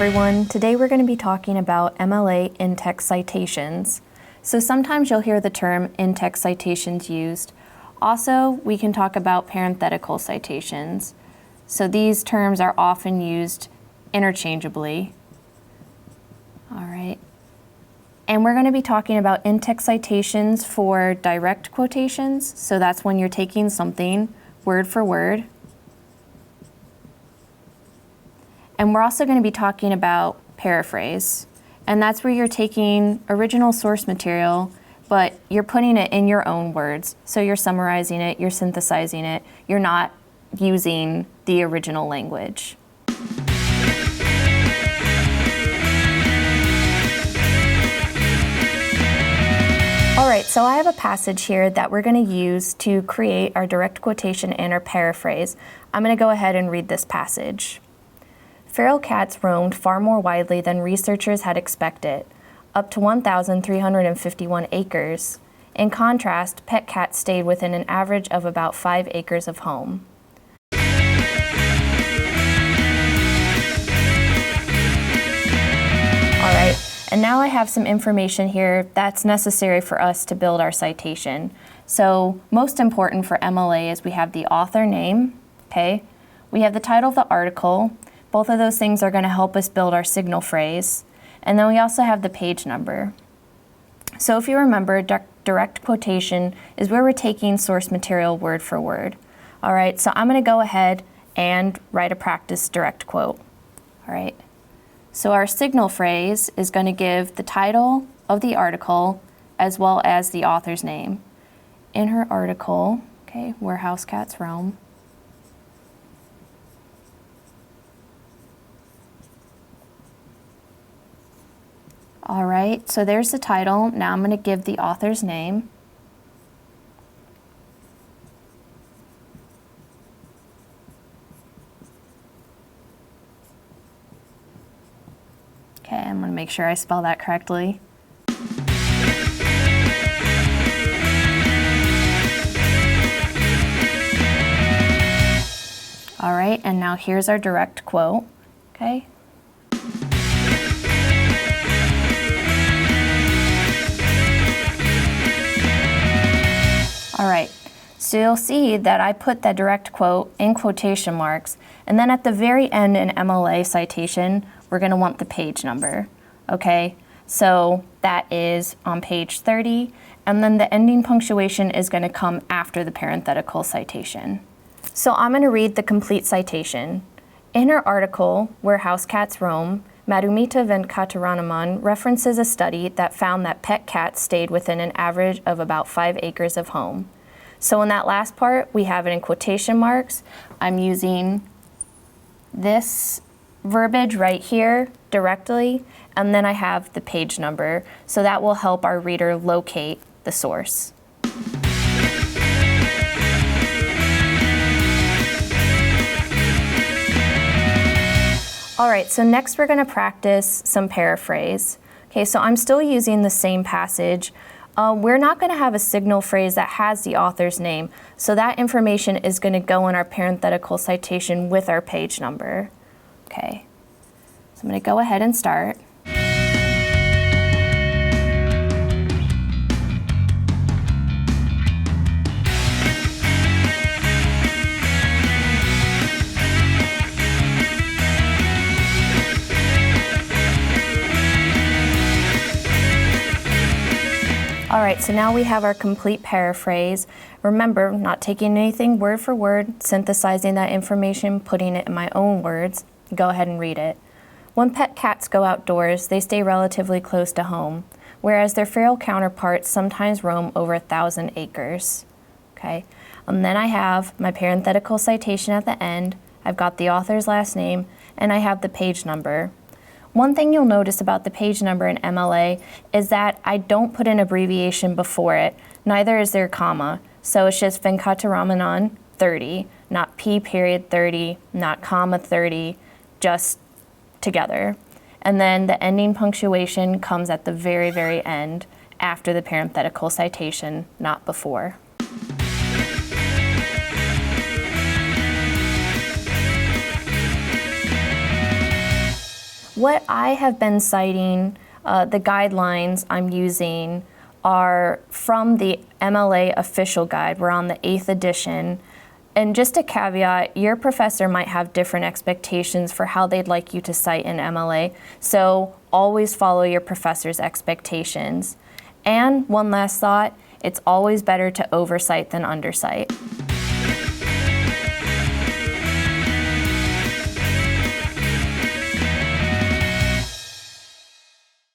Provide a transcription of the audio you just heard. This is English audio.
everyone. Today we're going to be talking about MLA In-Text Citations. So sometimes you'll hear the term in-text citations used. Also, we can talk about parenthetical citations. So these terms are often used interchangeably. All right. And we're going to be talking about in-text citations for direct quotations. So that's when you're taking something word for word. And we're also going to be talking about paraphrase. And that's where you're taking original source material, but you're putting it in your own words. So you're summarizing it, you're synthesizing it, you're not using the original language. All right, so I have a passage here that we're going to use to create our direct quotation and our paraphrase. I'm going to go ahead and read this passage. Feral cats roamed far more widely than researchers had expected, up to 1,351 acres. In contrast, pet cats stayed within an average of about 5 acres of home. All right, and now I have some information here that's necessary for us to build our citation. So most important for MLA is we have the author name, okay? We have the title of the article. Both of those things are going to help us build our signal phrase. And then we also have the page number. So if you remember, direct quotation is where we're taking source material word for word. All right, so I'm going to go ahead and write a practice direct quote. All right, so our signal phrase is going to give the title of the article as well as the author's name. In her article, okay, where house cats roam. All right, so there's the title. Now I'm going to give the author's name. Okay, I'm going to make sure I spell that correctly. All right, and now here's our direct quote, okay? All right, so you'll see that I put that direct quote in quotation marks, and then at the very end in MLA citation, we're going to want the page number, okay? So that is on page 30, and then the ending punctuation is going to come after the parenthetical citation. So I'm going to read the complete citation. In her article, Where House Cats Roam, Madhumita Venkataramanan references a study that found that pet cats stayed within an average of about 5 acres of home. So in that last part, we have it in quotation marks. I'm using this verbiage right here directly, and then I have the page number, so that will help our reader locate the source. All right, so next we're going to practice some paraphrase. Okay, so I'm still using the same passage. We're not going to have a signal phrase that has the author's name, so that information is going to go in our parenthetical citation with our page number. Okay, so I'm going to go ahead and start. All right, so now we have our complete paraphrase. Remember, not taking anything word for word, synthesizing that information, putting it in my own words. Go ahead and read it. When pet cats go outdoors, they stay relatively close to home, whereas their feral counterparts sometimes roam over 1,000 acres. Okay, and then I have my parenthetical citation at the end. I've got the author's last name, and I have the page number. One thing you'll notice about the page number in MLA is that I don't put an abbreviation before it, neither is there a comma. So it's just Venkataramanan 30, not P period 30, not comma 30, just together. And then the ending punctuation comes at the very, very end after the parenthetical citation, not before. What I have been citing, the guidelines I'm using are from the MLA official guide. We're on the 8th edition. And just a caveat, your professor might have different expectations for how they'd like you to cite in MLA, so always follow your professor's expectations. And one last thought, it's always better to oversight than undercite.